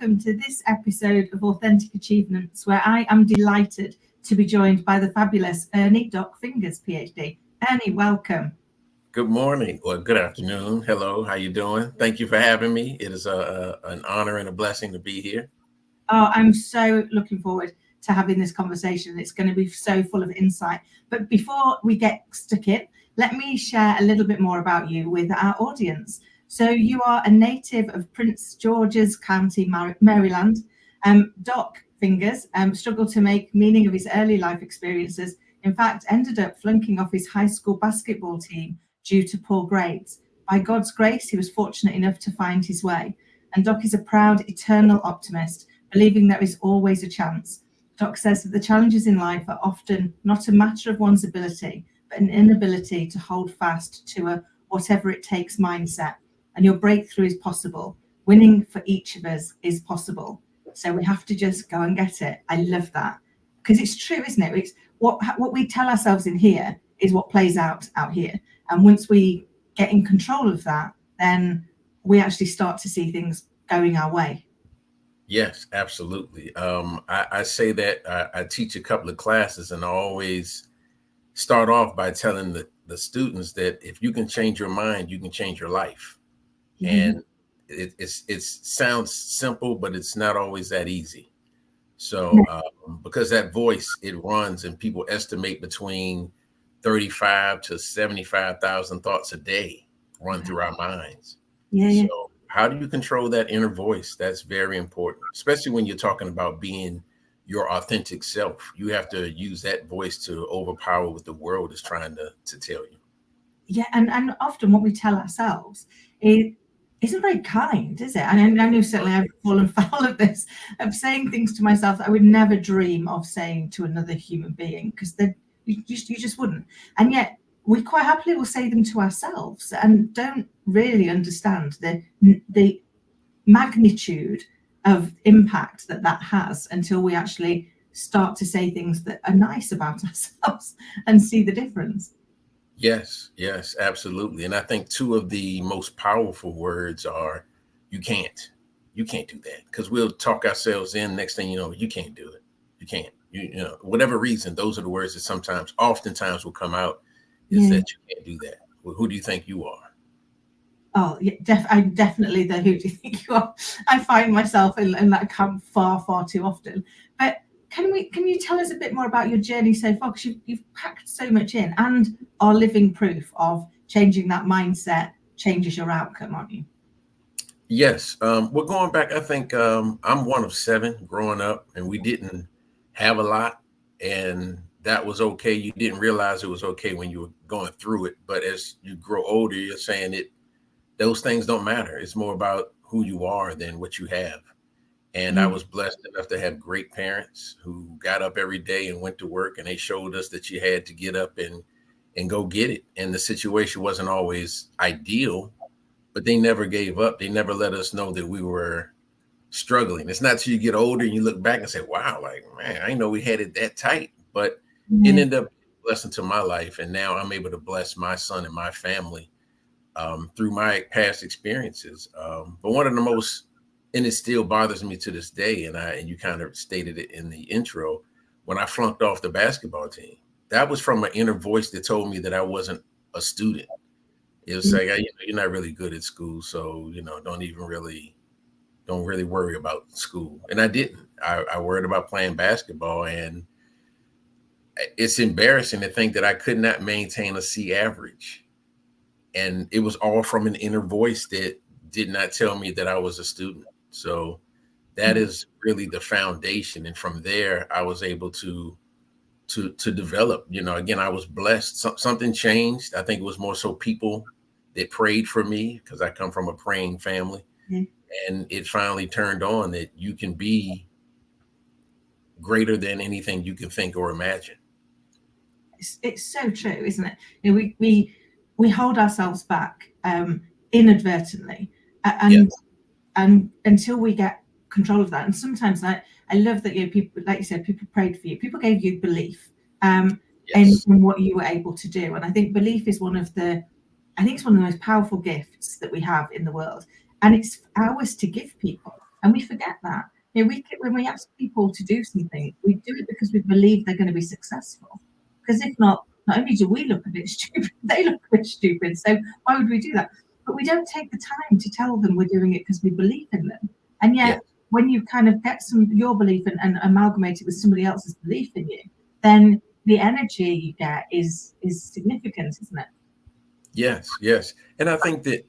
welcome to this episode of Authentic Achievements, where I am delighted to be joined by the fabulous Earnie Doc Fingers, Ph.D. Earnie, welcome. Good morning or good afternoon. Hello, how you doing? Thank you for having me. It is an honor and a blessing to be here. Oh, I'm so looking forward to having this conversation. It's going to be so full of insight. But before we get stuck in, let me share a little bit more about you with our audience. So you are a native of Prince George's County, Maryland. Doc Fingers struggled to make meaning of his early life experiences. In fact, ended up flunking off his high school basketball team due to poor grades. By God's grace, he was fortunate enough to find his way. And Doc is a proud, eternal optimist, believing there is always a chance. Doc says that the challenges in life are often not a matter of one's ability, but an inability to hold fast to a whatever it takes mindset. And your breakthrough is possible. Winning for each of us is possible. So we have to just go and get it. I love that. Because it's true, isn't it? It's what we tell ourselves in here is what plays out here. And once we get in control of that, then we actually start to see things going our way. Yes, absolutely. I say that I teach a couple of classes, and I always start off by telling the students that if you can change your mind, you can change your life. And it sounds simple, but it's not always that easy. So because that voice, it runs, and people estimate between 35 to 75,000 thoughts a day run through our minds. So how do you control that inner voice? That's very important, especially when you're talking about being your authentic self. You have to use that voice to overpower what the world is trying to tell you. Yeah, and often what we tell ourselves isn't very kind, is it? And I know certainly I've fallen foul of this, of saying things to myself that I would never dream of saying to another human being, because you just wouldn't. And yet we quite happily will say them to ourselves and don't really understand the magnitude of impact that has until we actually start to say things that are nice about ourselves and see the difference. Yes, absolutely. And I think two of the most powerful words are, you can't do that. Because we'll talk ourselves in. Next thing you know, you can't do it. You can't, you know, whatever reason, those are the words that oftentimes will come out is that you can't do that. Well, who do you think you are? Oh, yeah, I'm definitely the who do you think you are. I find myself in that camp far too often. But can you tell us a bit more about your journey so far? Because you've packed so much in and are living proof of changing that mindset changes your outcome, aren't you? Yes. We're going back. I think I'm one of 7 growing up, and we didn't have a lot, and that was okay. You didn't realize it was okay when you were going through it. But as you grow older, you're saying those things don't matter. It's more about who you are than what you have. And I was blessed enough to have great parents who got up every day and went to work, and they showed us that you had to get up and go get it. And the situation wasn't always ideal, but they never gave up. They never let us know that we were struggling. It's not till you get older and you look back and say, wow, like, man, I didn't know we had it that tight. But it ended up being a blessing to my life. And now I'm able to bless my son and my family through my past experiences. But one of the most, and it still bothers me to this day, and you kind of stated it in the intro, when I flunked off the basketball team, that was from an inner voice that told me that I wasn't a student. It was like, you're not really good at school, so don't really worry about school. And I didn't. I worried about playing basketball, and it's embarrassing to think that I could not maintain a C average. And it was all from an inner voice that did not tell me that I was a student. So that is really the foundation. And from there, I was able to develop, again, I was blessed. Something changed. I think it was more so people that prayed for me, because I come from a praying family. And it finally turned on that you can be greater than anything you can think or imagine. It's so true, isn't it? We hold ourselves back inadvertently, and until we get control of that. And sometimes I love that people, like you said, people prayed for you. People gave you belief in what you were able to do. And I think belief is one of the most powerful gifts that we have in the world, and it's ours to give people. And we forget that. You know, when we ask people to do something, we do it because we believe they're going to be successful. Because if not, not only do we look a bit stupid, they look a bit stupid. So why would we do that? But we don't take the time to tell them we're doing it because we believe in them. And Yeah. yet, when you kind of get your belief and amalgamate it with somebody else's belief in you, then the energy you get is significant, isn't it? Yes, yes. And I think that,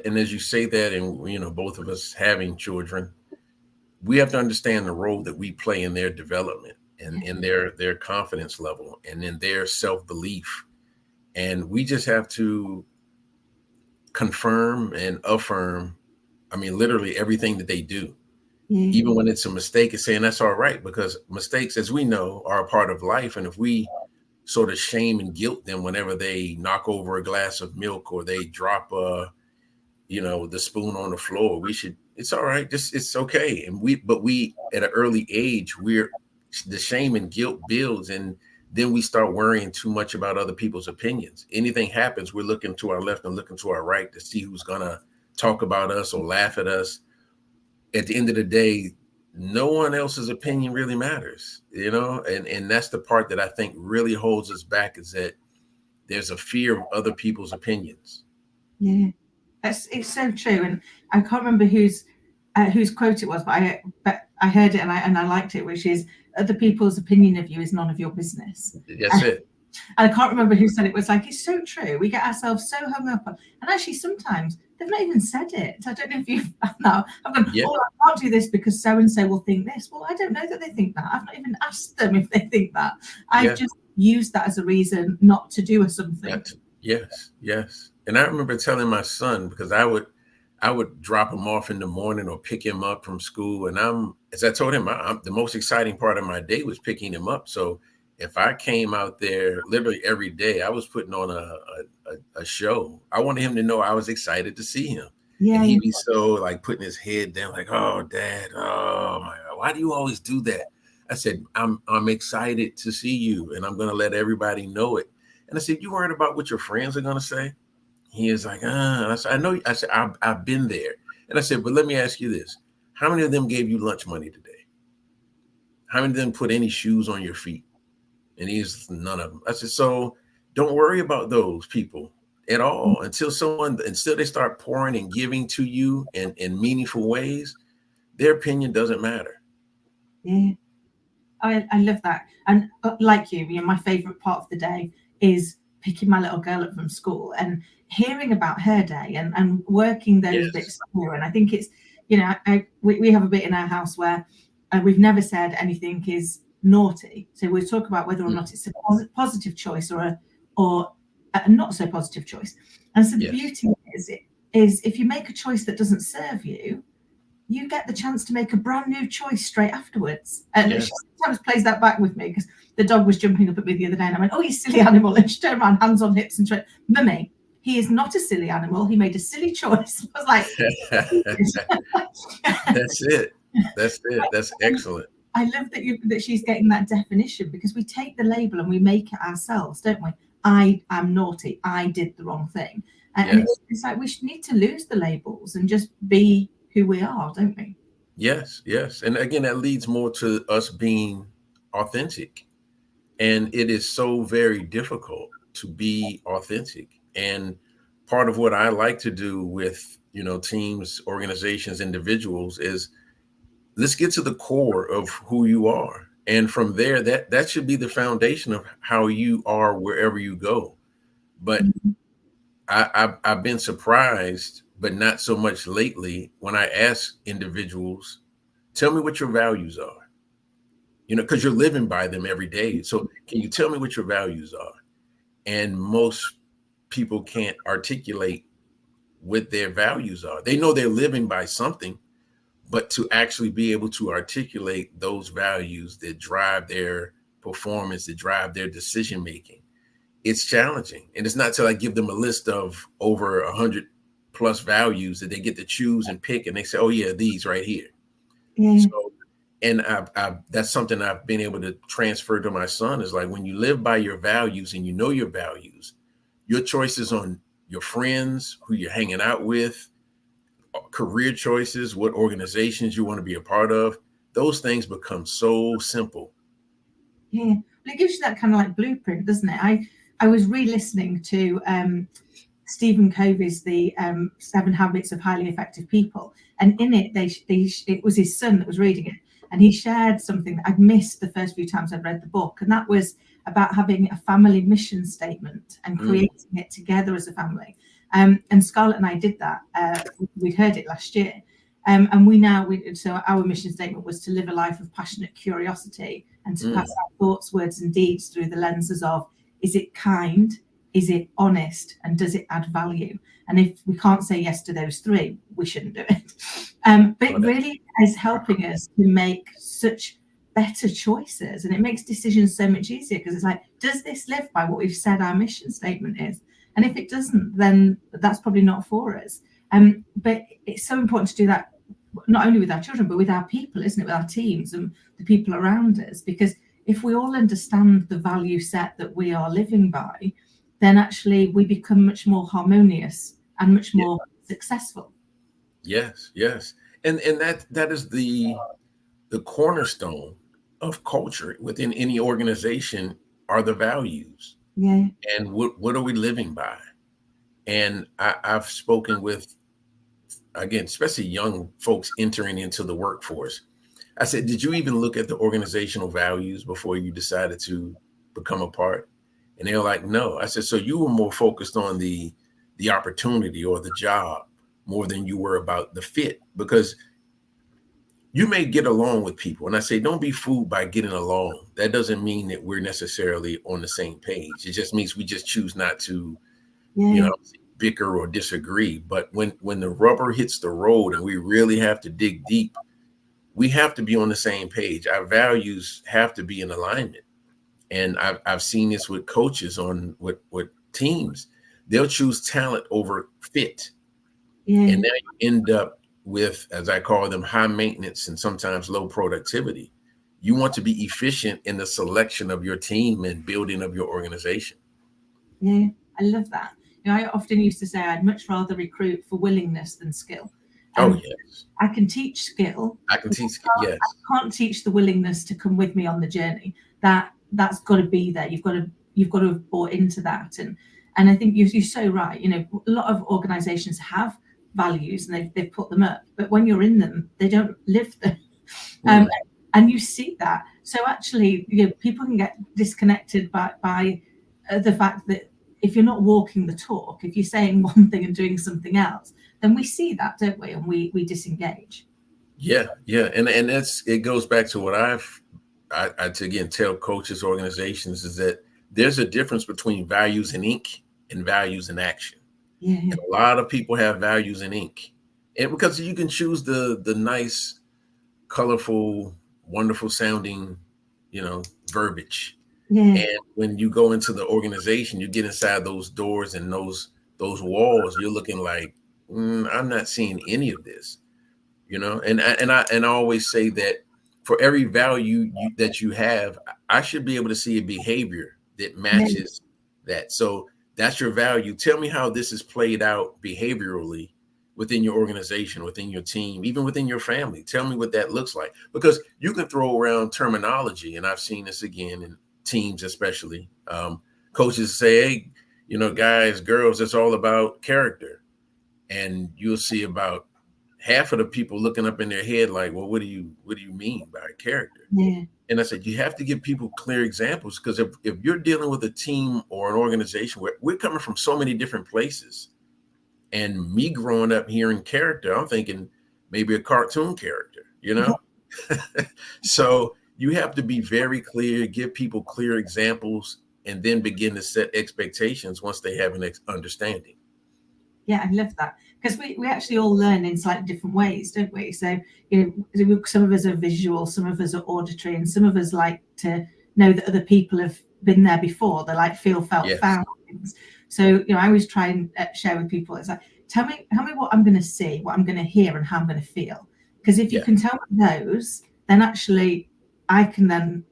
and as you say that, and you know, both of us having children, we have to understand the role that we play in their development and in their confidence level and in their self-belief. And we just have to confirm and affirm, I mean, literally everything that they do. Even when it's a mistake, it's saying that's all right, because mistakes, as we know, are a part of life. And if we sort of shame and guilt them whenever they knock over a glass of milk or they drop the spoon on the floor, it's all right, just it's okay. And we at an early age, the shame and guilt builds, and then we start worrying too much about other people's opinions. Anything happens, we're looking to our left and looking to our right to see who's gonna talk about us or laugh at us. At the end of the day, no one else's opinion really matters, and that's the part that I think really holds us back, is that there's a fear of other people's opinions. Yeah, it's so true. And I can't remember whose quote it was, but I heard it and I liked it, which is, other people's opinion of you is none of your business. That's it. And I can't remember who said it. Was like, it's so true. We get ourselves so hung up on, and actually sometimes they've not even said it. I don't know if you've now I've gone, oh, I can't do this because so and so will think this. Well, I don't know that they think that. I've not even asked them if they think that. I've just used that as a reason not to do something. Yes. And I remember telling my son, because I would drop him off in the morning or pick him up from school, and as I told him, the most exciting part of my day was picking him up. So if I came out there literally every day, I was putting on a show. I wanted him to know I was excited to see him. Yeah, and he'd be so like putting his head down, like, "Oh, Dad, oh my God, why do you always do that?" I said, I'm excited to see you, and I'm going to let everybody know it. And I said, "You worried about what your friends are going to say?" He is like, I said, "I know." I said, I've been there. And I said, "But let me ask you this. How many of them gave you lunch money today? How many of them put any shoes on your feet?" And he's, "None of them." I said, "So don't worry about those people at all until they start pouring and giving to you in meaningful ways. Their opinion doesn't matter." Yeah. I love that. And like you, my favorite part of the day is picking my little girl up from school and hearing about her day and working those bits through. And I think it's, we have a bit in our house where we've never said anything is naughty. So we talk about whether or not it's a positive choice or a not so positive choice. And so the beauty is if you make a choice that doesn't serve you, you get the chance to make a brand new choice straight afterwards. And she sometimes plays that back with me, because the dog was jumping up at me the other day and I went, "Oh, you silly animal." And she turned around, hands on hips, and she went, "Mummy, he is not a silly animal. He made a silly choice." I was like, That's it. That's excellent. I love that she's getting that definition, because we take the label and we make it ourselves, don't we? I am naughty. I did the wrong thing. And it's like we need to lose the labels and just be who we are, don't we? Yes. And again, that leads more to us being authentic. And it is so very difficult to be authentic. And part of what I like to do with, teams, organizations, individuals is, let's get to the core of who you are. And from there, that should be the foundation of how you are wherever you go. But I've been surprised, but not so much lately, when I ask individuals, "Tell me what your values are," because you're living by them every day. So can you tell me what your values are? And most people can't articulate what their values are. They know they're living by something, but to actually be able to articulate those values that drive their performance, that drive their decision making, it's challenging. And it's not till I give them a list of over 100 plus values that they get to choose and pick, and they say, "Oh yeah, these right here." So, and that's something I've been able to transfer to my son, is like, when you live by your values and you know your values, your choices on your friends, who you're hanging out with, career choices, what organizations you want to be a part of, those things become so simple. Yeah, well, it gives you that kind of like blueprint, doesn't it? I was re-listening to Stephen Covey's The 7 Habits of Highly Effective People, and in it, it was his son that was reading it, and he shared something that I'd missed the first few times I'd read the book, and that was about having a family mission statement and creating it together as a family. And Scarlett and I did that. We'd heard it last year. And so our mission statement was to live a life of passionate curiosity and to pass our thoughts, words, and deeds through the lenses of, is it kind, is it honest, and does it add value? And if we can't say yes to those 3, we shouldn't do it. But it really is helping us to make such better choices, and it makes decisions so much easier, because it's like, does this live by what we've said our mission statement is? And if it doesn't, then that's probably not for us. But it's so important to do that, not only with our children, but with our people, isn't it? With our teams and the people around us. Because if we all understand the value set that we are living by, then actually we become much more harmonious and much more successful. Yes. And that is the cornerstone of culture within any organization, are the values. Yeah. And what are we living by? And I've spoken with, again, especially young folks entering into the workforce. I said, did you even look at the organizational values before you decided to become a part? And they were like, no. I said, so you were more focused on the opportunity or the job more than you were about the fit, because you may get along with people. And I say, don't be fooled by getting along. That doesn't mean that we're necessarily on the same page. It just means we just choose not to, bicker or disagree. But when the rubber hits the road and we really have to dig deep, we have to be on the same page. Our values have to be in alignment. And I've seen this with coaches on with teams. They'll choose talent over fit. And now you end up with, as I call them, high maintenance and sometimes low productivity. You want to be efficient in the selection of your team and building of your organization. Yeah, I love that. I often used to say I'd much rather recruit for willingness than skill. Yes. I can teach skill. Yes. I can't teach the willingness to come with me on the journey. That's got to be there. You've got to have bought into that. And I think you're so right. A lot of organizations have values and they've put them up, but when you're in them, they don't live them. And you see that. So actually, people can get disconnected by the fact that if you're not walking the talk, if you're saying one thing and doing something else, then we see that, don't we? And we disengage. Yeah. And it goes back to what I again tell coaches, organizations, is that there's a difference between values in ink and values in action. Yeah. And a lot of people have values in ink, and because you can choose the nice, colorful, wonderful sounding, verbiage. Yeah. And when you go into the organization, you get inside those doors and those walls, you're looking like, I'm not seeing any of this, And I always say that for every value that you have, I should be able to see a behavior that matches that. So that's your value. Tell me how this is played out behaviorally within your organization, within your team, even within your family. Tell me what that looks like, because you can throw around terminology. And I've seen this again in teams, especially coaches say, hey, guys, girls, it's all about character. And you'll see about half of the people looking up in their head like, well, what do you mean by character? Yeah. And I said, you have to give people clear examples, because if you're dealing with a team or an organization where we're coming from so many different places, and me growing up hearing character, I'm thinking maybe a cartoon character, So you have to be very clear, give people clear examples, and then begin to set expectations once they have an understanding. Yeah, I love that, because we actually all learn in slightly different ways, don't we? So, some of us are visual, some of us are auditory, and some of us like to know that other people have been there before. They like feel, felt, found things. So, I always try and share with people, it's like, tell me what I'm going to see, what I'm going to hear, and how I'm going to feel. Because if you can tell me those, then actually I can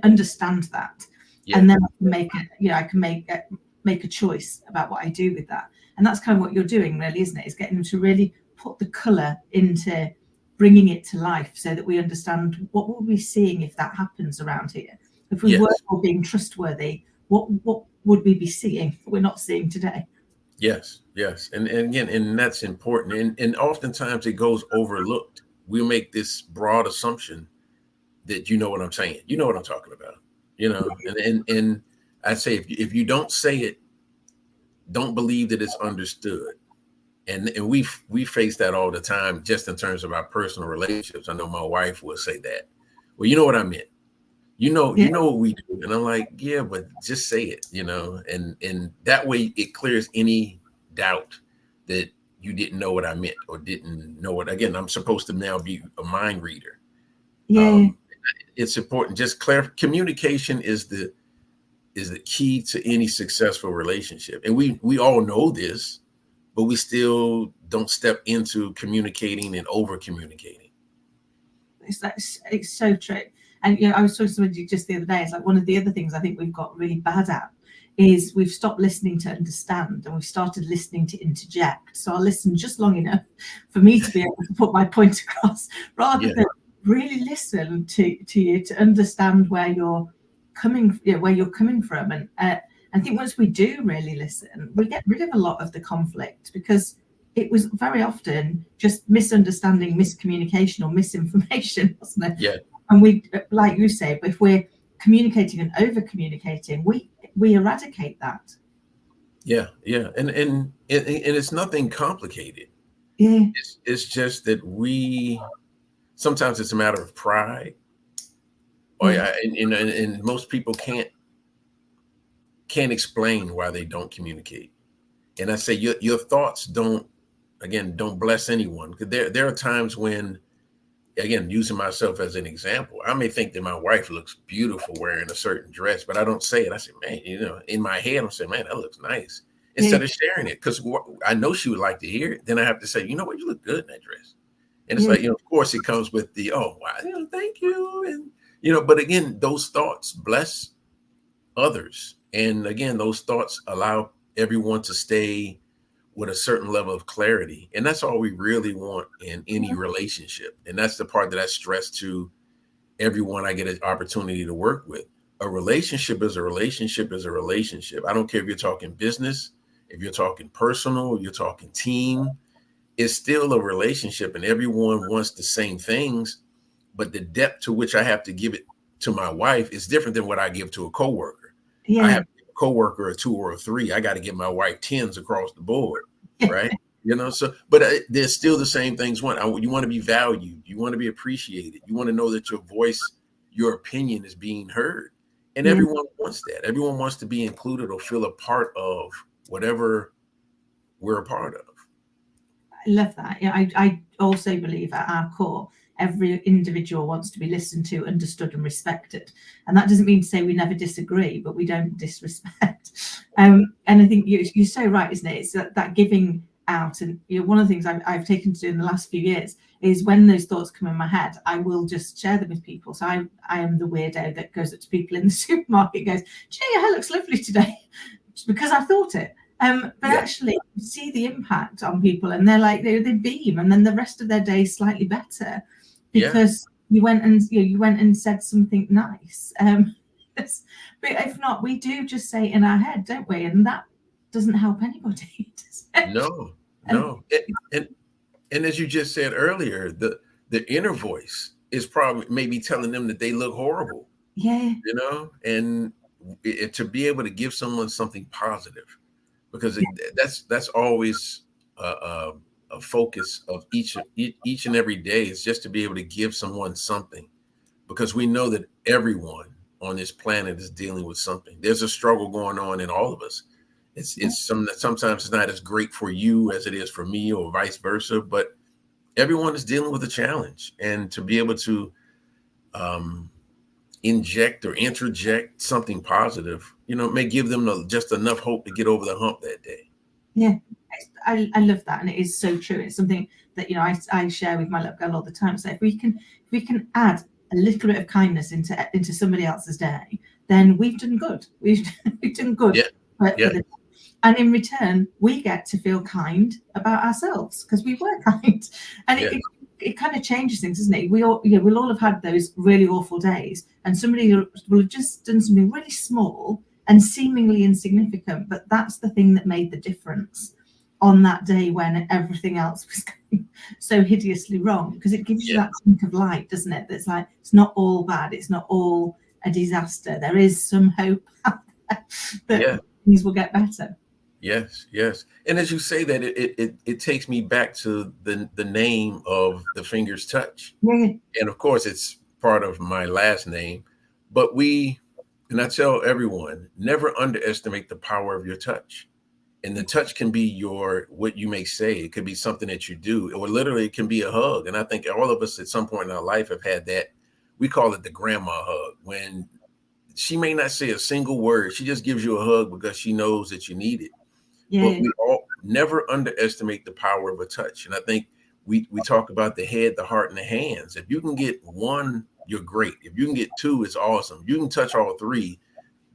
understand that, and then I can make a choice about what I do with that. And that's kind of what you're doing, really, isn't it? Is getting them to really put the colour into bringing it to life so that we understand what we'll be seeing if that happens around here. If we were all being trustworthy, what would we be seeing that we're not seeing today? Yes. And again, and that's important. And oftentimes it goes overlooked. We make this broad assumption that you know what I'm saying. You know what I'm talking about. And I say if you don't say it, don't believe that it's understood. And we face that all the time, just in terms of our personal relationships. I know my wife will say that. Well, you know what I meant. You know what we do. And I'm like, yeah, but just say it, and that way it clears any doubt that you didn't know what I meant or didn't know what. Again, I'm supposed to now be a mind reader. Yeah. It's important. Just communication is the key to any successful relationship. And we all know this, but we still don't step into communicating and over communicating. It's so true. And I was talking to somebody just the other day. It's like one of the other things I think we've got really bad at is we've stopped listening to understand, and we've started listening to interject. So I'll listen just long enough for me to be able to put my point across, rather than really listen to you to understand where you're coming from. And I think once we do really listen, we get rid of a lot of the conflict, because it was very often just misunderstanding, miscommunication, or misinformation, wasn't it? Yeah. And we, like you say, but if we're communicating and over communicating, we eradicate that. Yeah. And it's nothing complicated. Yeah. It's just that sometimes it's a matter of pride. And most people can't explain why they don't communicate. And I say your thoughts don't bless anyone. Because there are times when, again, using myself as an example, I may think that my wife looks beautiful wearing a certain dress, but I don't say it. I say, man, in my head, I'm saying, man, that looks nice, instead of sharing it, because I know she would like to hear it. Then I have to say, you know what, you look good in that dress. And it's like, of course it comes with the, oh, wow, thank you. And, but again, those thoughts bless others. And again, those thoughts allow everyone to stay with a certain level of clarity. And that's all we really want in any relationship. And that's the part that I stress to everyone I get an opportunity to work with. A relationship is a relationship is a relationship. I don't care if you're talking business, if you're talking personal, you're talking team, it's still a relationship, and everyone wants the same things. But the depth to which I have to give it to my wife is different than what I give to a coworker. I have a coworker a 2 or a 3. I got to give my wife 10s across the board, right? So, but there's still the same things. You want to be valued. You want to be appreciated. You want to know that your voice, your opinion is being heard. And everyone wants that. Everyone wants to be included or feel a part of whatever we're a part of. I love that. I also believe at our core, every individual wants to be listened to, understood, and respected. And that doesn't mean to say we never disagree, but we don't disrespect. And I think you're so right, isn't it? It's that giving out. And one of the things I've taken to do in the last few years is, when those thoughts come in my head, I will just share them with people. So I am the weirdo that goes up to people in the supermarket and goes, gee, your hair looks lovely today, because I thought it. But actually, you see the impact on people, and they're like, they beam, and then the rest of their day is slightly better because you went and said something nice. But if not, we do just say it in our head, don't we? And that doesn't help anybody. No. And as you just said earlier, the inner voice is probably maybe telling them that they look horrible. Yeah. And to be able to give someone something positive. Because that's always a focus of each and every day, is just to be able to give someone something, because we know that everyone on this planet is dealing with something. There's a struggle going on in all of us. Sometimes it's not as great for you as it is for me, or vice versa, but everyone is dealing with a challenge, and to be able to inject or interject something positive, may give them just enough hope to get over the hump that day. Yeah, I love that, and it is so true. It's something that I share with my little girl all the time. So if we can add a little bit of kindness into somebody else's day, then we've done good. We've done good. And in return, we get to feel kind about ourselves because we were kind. And Yeah. it kind of changes things, doesn't it? We'll all have had those really awful days, and somebody will have just done something really small and seemingly insignificant, but that's the thing that made the difference on that day when everything else was going so hideously wrong, because it gives you that chunk of light, doesn't it? That's like, it's not all bad, it's not all a disaster. There is some hope that things will get better. Yes, yes. And as you say that, it takes me back to the name of the Fingers Touch. Yeah. And of course, it's part of my last name. But and I tell everyone, never underestimate the power of your touch. And the touch can be what you may say. It could be something that you do, or literally it can be a hug. And I think all of us at some point in our life have had that. We call it the grandma hug, when she may not say a single word. She just gives you a hug because she knows that you need it. Yeah. But we all never underestimate the power of a touch. And I think we talk about the head, the heart, and the hands. If you can get one, you're great. If you can get two, it's awesome. If you can touch all three,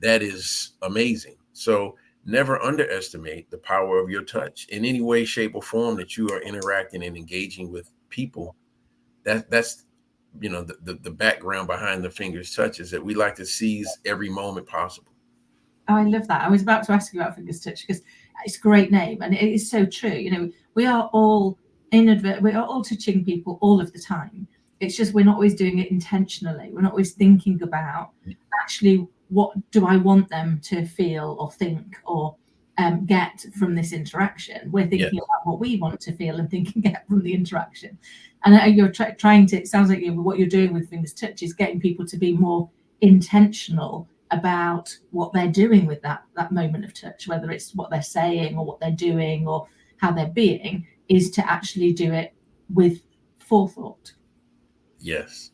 that is amazing. So never underestimate the power of your touch in any way, shape, or form that you are interacting and engaging with people. That's the background behind the Fingers Touch, is that we like to seize every moment possible. Oh, I love that. I was about to ask you about Fingers Touch because it's a great name, and it is so true. We are all we are all touching people all of the time. It's just we're not always doing it intentionally. We're not always thinking about actually what do I want them to feel or think or get from this interaction. We're thinking about what we want to feel and think and get from the interaction. And you're trying to. It sounds like what you're doing with Fingers Touch is getting people to be more intentional about what they're doing with that moment of touch, whether it's what they're saying or what they're doing or how they're being, is to actually do it with forethought. Yes,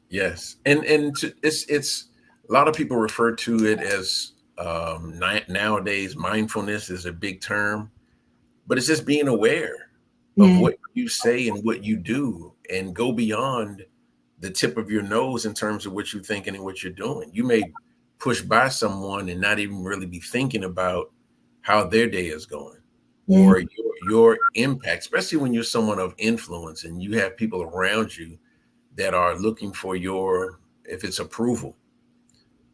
and it's a lot of people refer to it as nowadays mindfulness is a big term, but it's just being aware of what you say and what you do, and go beyond the tip of your nose in terms of what you're thinking and what you're doing. You may push by someone and not even really be thinking about how their day is going or your impact, especially when you're someone of influence and you have people around you that are looking for if it's approval.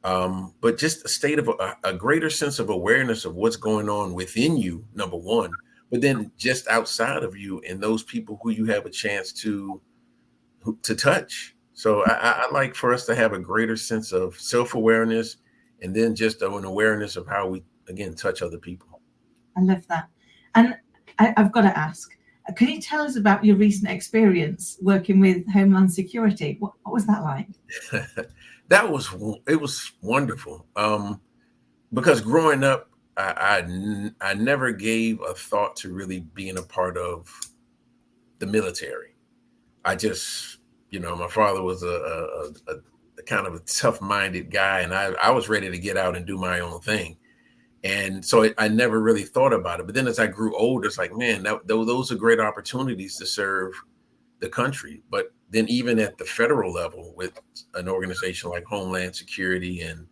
But just a state of a greater sense of awareness of what's going on within you, number one, but then just outside of you and those people who you have a chance to touch. So I like for us to have a greater sense of self-awareness, and then just an awareness of how we, again, touch other people. I love that. And I've got to ask, can you tell us about your recent experience working with Homeland Security? What was that like? It was wonderful. Because growing up, I never gave a thought to really being a part of the military. I just, my father was a kind of a tough-minded guy, and I was ready to get out and do my own thing. And so I never really thought about it. But then as I grew older, it's like, man, those are great opportunities to serve the country. But then even at the federal level with an organization like Homeland Security and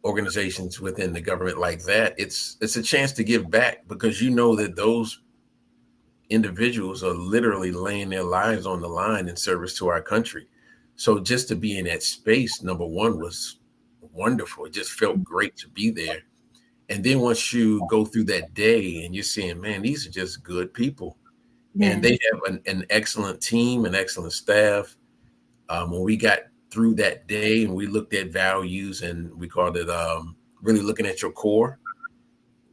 organizations within the government like that, it's a chance to give back, because you know that those individuals are literally laying their lives on the line in service to our country. So just to be in that space, number one, was wonderful. It just felt great to be there. And then once you go through that day and you're seeing, man, these are just good people. And they have an excellent team, an excellent staff. When we got through that day and we looked at values, and we called it really looking at your core,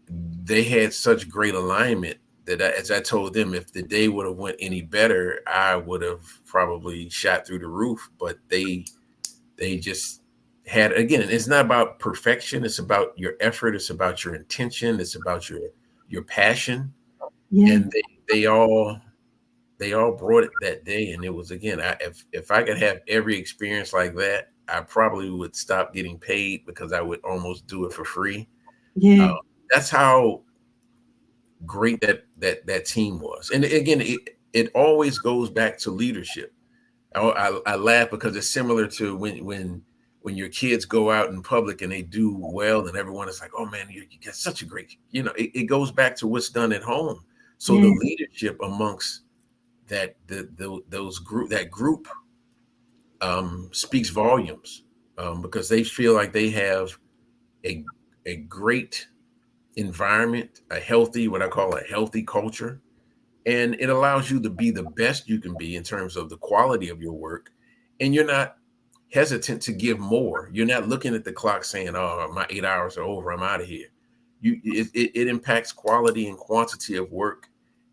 they had such great alignment that as I told them, if the day would have went any better, I would have probably shot through the roof. But they just had, again, it's not about perfection. It's about your effort. It's about your intention. It's about your passion. And they all brought it that day. And it was, again, if I could have every experience like that, I probably would stop getting paid, because I would almost do it for free. That's how great that team was. And again, it always goes back to leadership. I laugh because it's similar to when when your kids go out in public and they do well, and everyone is like, oh man, you got such a great, it goes back to what's done at home. So the leadership amongst that group speaks volumes, because they feel like they have a great environment, what I call a healthy culture. And it allows you to be the best you can be in terms of the quality of your work. And you're not hesitant to give more. You're not looking at the clock saying, oh, my 8 hours are over, I'm out of here. It impacts quality and quantity of work.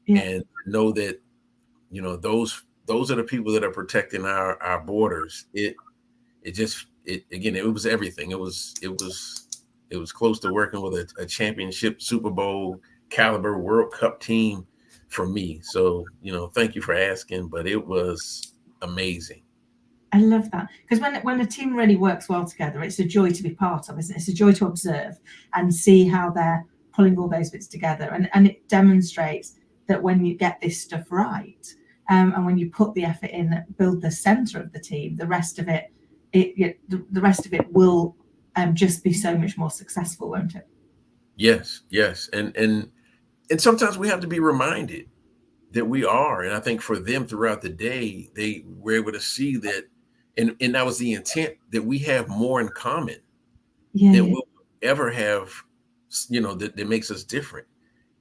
And know that, those are the people that are protecting our borders. It was everything. It was close to working with a championship Super Bowl caliber World Cup team for me. So, thank you for asking, but it was amazing. I love that, because when a team really works well together, it's a joy to be part of, isn't it? It's a joy to observe and see how they're pulling all those bits together. And it demonstrates that when you get this stuff right, and when you put the effort in, build the center of the team, the rest of it, the rest of it will just be so much more successful, won't it? Yes. And sometimes we have to be reminded that we are. And I think for them throughout the day, they were able to see that, and that was the intent, that we have more in common than we'll ever have, that makes us different.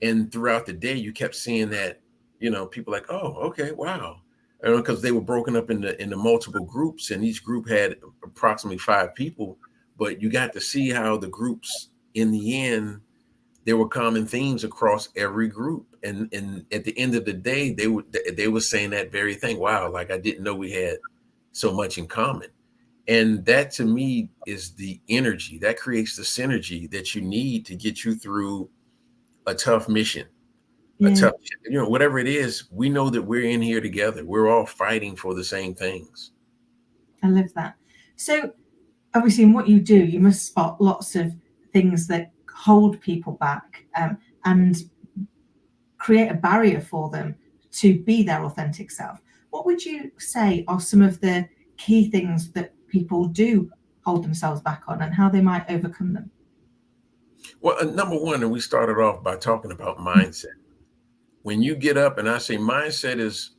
And throughout the day, you kept seeing that, people like, oh, okay, wow. Because they were broken up into multiple groups, and each group had approximately 5 people. But you got to see how the groups, in the end, there were common themes across every group. And at the end of the day, they were saying that very thing. Wow, like I didn't know we had so much in common. And that, to me, is the energy that creates the synergy that you need to get you through a tough mission, whatever it is. We know that we're in here together. We're all fighting for the same things. I love that. So obviously in what you do, you must spot lots of things that hold people back, and create a barrier for them to be their authentic self. What would you say are some of the key things that people do hold themselves back on, and how they might overcome them? Well, number one, and we started off by talking about mindset. When you get up, and I say mindset is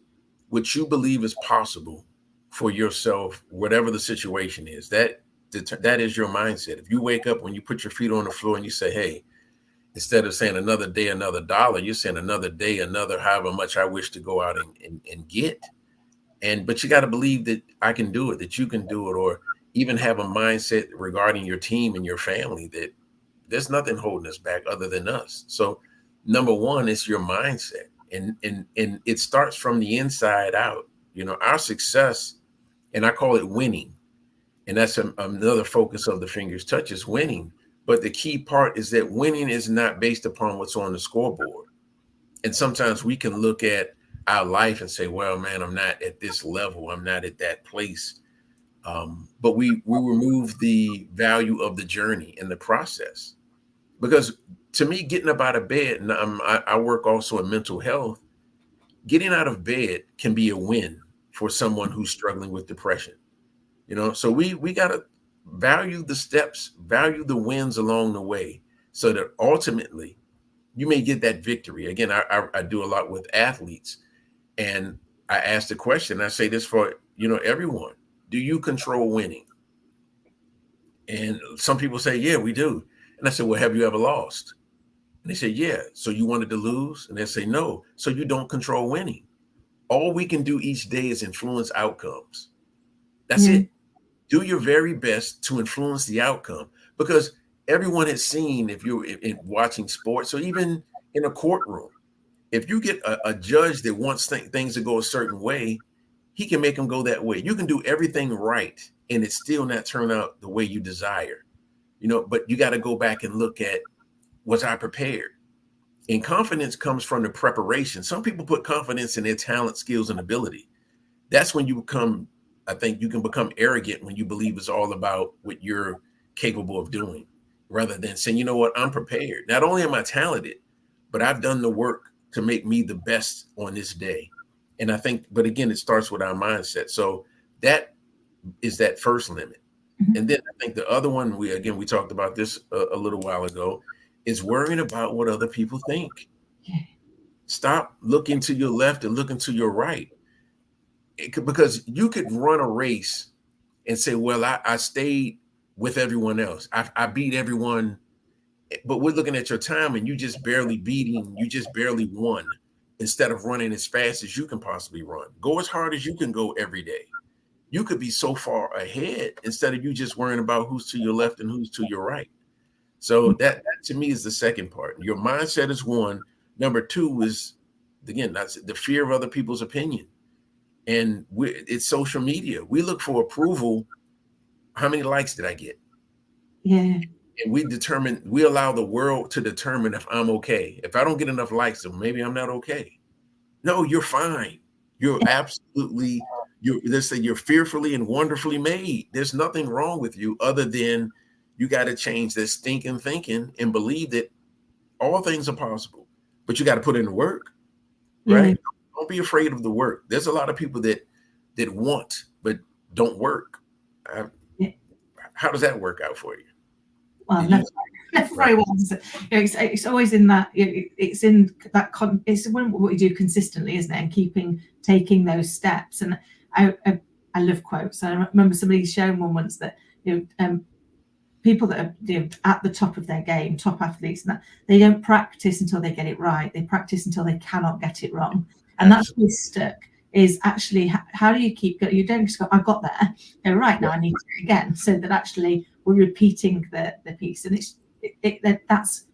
what you believe is possible for yourself, whatever the situation is. That is your mindset. If you wake up, when you put your feet on the floor and you say, hey, instead of saying another day, another dollar, you're saying another day, another however much I wish to go out and get. But you got to believe that I can do it, that you can do it, or even have a mindset regarding your team and your family that there's nothing holding us back other than us. So number one is your mindset. And it starts from the inside out. Our success, and I call it winning. And that's another focus of the Fingers Touch, is winning. But the key part is that winning is not based upon what's on the scoreboard. And sometimes we can look at our life and say, well, man, I'm not at this level. I'm not at that place. But we remove the value of the journey and the process. Because to me, getting up out of bed, and I work also in mental health, getting out of bed can be a win for someone who's struggling with depression. So we got to value the steps, value the wins along the way, so that ultimately you may get that victory. Again, I do a lot with athletes, and I ask the question, I say this for, everyone: do you control winning? And some people say, yeah, we do. And I said, well, have you ever lost? And they say, yeah. So you wanted to lose? And they say, no. So you don't control winning. All we can do each day is influence outcomes. That's it. Do your very best to influence the outcome, because everyone has seen, if you're in watching sports, or even in a courtroom, if you get a judge that wants things to go a certain way, he can make them go that way. You can do everything right and it still not turn out the way you desire, but you got to go back and look at, was I prepared? And confidence comes from the preparation. Some people put confidence in their talent, skills, and ability. That's when I think you can become arrogant, when you believe it's all about what you're capable of doing, rather than saying, you know what, I'm prepared. Not only am I talented, but I've done the work to make me the best on this day. And I think, but again, it starts with our mindset. So that is that first limit. Mhm. And then I think the other one, we talked about this a little while ago, is worrying about what other people think. Yeah. Stop looking to your left and looking to your right. Because you could run a race and say, well, I stayed with everyone else. I beat everyone, but we're looking at your time and you just barely won instead of running as fast as you can possibly run. Go as hard as you can go every day. You could be so far ahead instead of you just worrying about who's to your left and who's to your right. So that to me is the second part. Your mindset is one. Number two is, again, that's the fear of other people's opinion. And it's social media. We look for approval. How many likes did I get? Yeah. And we allow the world to determine if I'm okay. If I don't get enough likes, then maybe I'm not okay. No, you're fine. You're absolutely, let's say you're fearfully and wonderfully made. There's nothing wrong with you other than you got to change this stinking thinking and believe that all things are possible. But you got to put in the work, Yeah. right? Don't be afraid of the work. There's a lot of people that want but don't work. Uh, Yeah. how does that work out for you? Well, Did you never right? very well. It's always in that. It's in that. It's what you do consistently, isn't it? And taking those steps. And I love quotes. I remember somebody sharing one once that people that are at the top of their game, top athletes, and that they don't practice until they get it right. They practice until they cannot get it wrong. And that's Absolutely. what's stuck. Is actually how do you keep going? You don't just go, I got there. Go, right now, I need to do it again. So that actually we're repeating the piece, and that's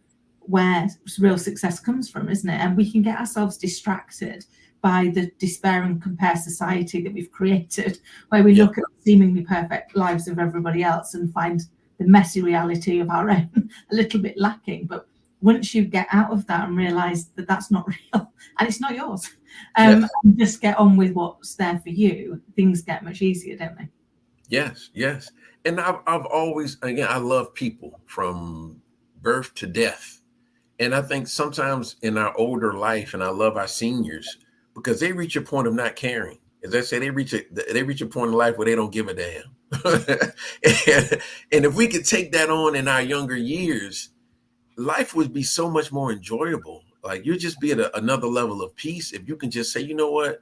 where real success comes from, isn't it? And we can get ourselves distracted by the despair and compare society that we've created, where we look at seemingly perfect lives of everybody else and find the messy reality of our own a little bit lacking. But once you get out of that and realize that that's not real and it's not yours, and just get on with what's there for you, things get much easier, don't they? Yes, yes. And I've always, again, I love people from birth to death. And I think sometimes in our older life, and I love our seniors because they reach a point of not caring. As I say, they reach a point in life where they don't give a damn. and if we could take that on in our younger years, life would be so much more enjoyable. Like you'd just be at another level of peace if you can just say, you know what,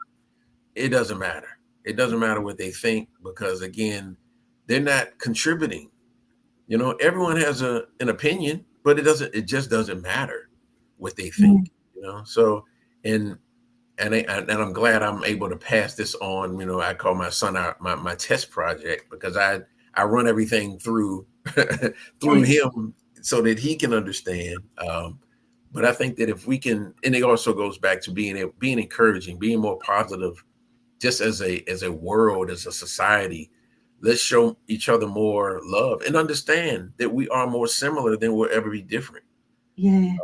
it doesn't matter. It doesn't matter what they think because again, they're not contributing. You know, everyone has an opinion, but it just doesn't matter what they Mm. think, you know? So, and, and I'm glad I'm able to pass this on. You know, I call my son my test project because I run everything through, through him so that he can understand. But I think that if we can, and it also goes back to being encouraging, being more positive, just as a world, as a society, let's show each other more love and understand that we are more similar than we'll ever be different. Yeah.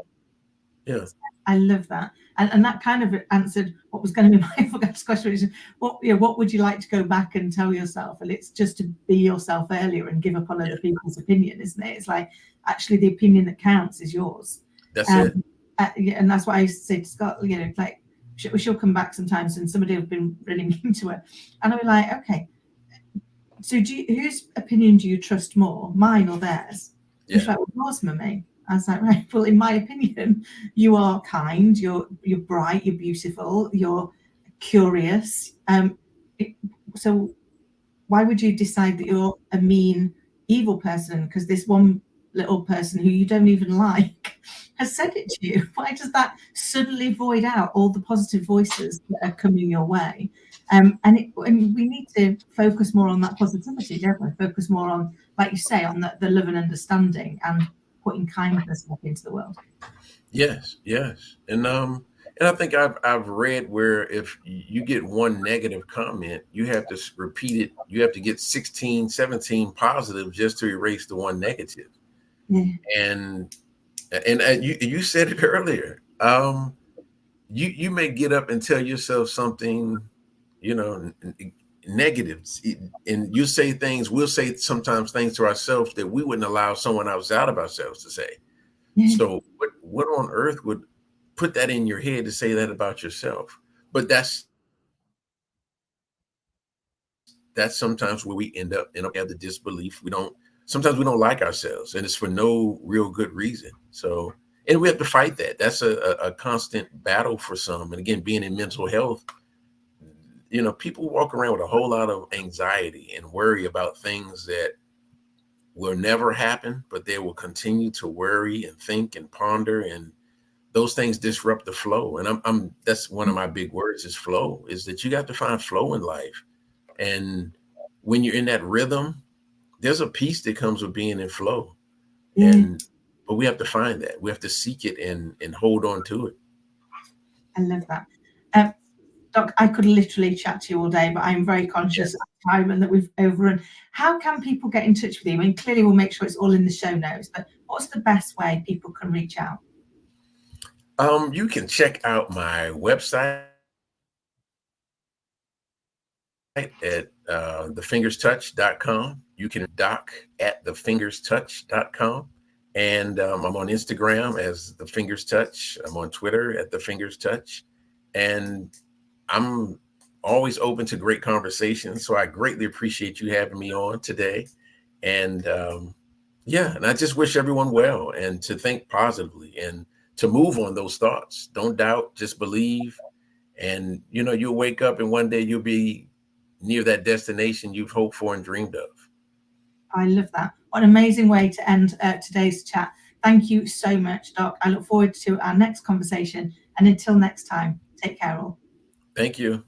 Yeah. I love that. And that kind of answered what was going to be my next question, which is what would you like to go back and tell yourself? And it's just to be yourself earlier and give up on other people's opinion, isn't it? It's like actually the opinion that counts is yours. That's it. And that's what I used to say to Scott, like she'll come back sometimes and somebody have been really mean to her. And I'll be like, okay, so whose opinion do you trust more, mine or theirs? And she's like, well, yours, mummy. I was like, right, well, in my opinion, you are kind, you're bright, you're beautiful, you're curious. So why would you decide that you're a mean, evil person? Because this one little person who you don't even like has said it to you. Why does that suddenly void out all the positive voices that are coming your way? And we need to focus more on that positivity, don't we? Focus more on, like you say, on the love and understanding and putting kindness back into the world. Yes, yes. And I think I've read where if you get one negative comment, you have to repeat it. You have to get 16, 17 positive just to erase the one negative. Yeah. And you said it earlier. You may get up and tell yourself something, you know, negatives, and you say things. We'll say sometimes things to ourselves that we wouldn't allow someone outside of ourselves to say. Yeah. So what on earth would put that in your head to say that about yourself? But that's that's sometimes where we end up have the disbelief. Sometimes we don't like ourselves, and it's for no real good reason. So, and we have to fight that. That's a constant battle for some. And again, being in mental health, people walk around with a whole lot of anxiety and worry about things that will never happen, but they will continue to worry and think and ponder, and those things disrupt the flow. And that's one of my big words is flow, is that you got to find flow in life. And when you're in that rhythm, there's a peace that comes with being in flow. But we have to find that. We have to seek it and hold on to it. I love that. Doc, I could literally chat to you all day, but I'm very conscious of time and that we've overrun. How can people get in touch with you? I mean, clearly we'll make sure it's all in the show notes, but what's the best way people can reach out? You can check out my website at thefingerstouch.com. You can doc at thefingerstouch.com. And I'm on Instagram as The Fingers Touch. I'm on Twitter at The Fingers Touch. And I'm always open to great conversations. So I greatly appreciate you having me on today. And and I just wish everyone well, and to think positively and to move on those thoughts. Don't doubt, just believe. And, you'll wake up and one day you'll be near that destination you've hoped for and dreamed of. I love that. What an amazing way to end today's chat. Thank you so much, Doc. I look forward to our next conversation. And until next time, take care all. Thank you.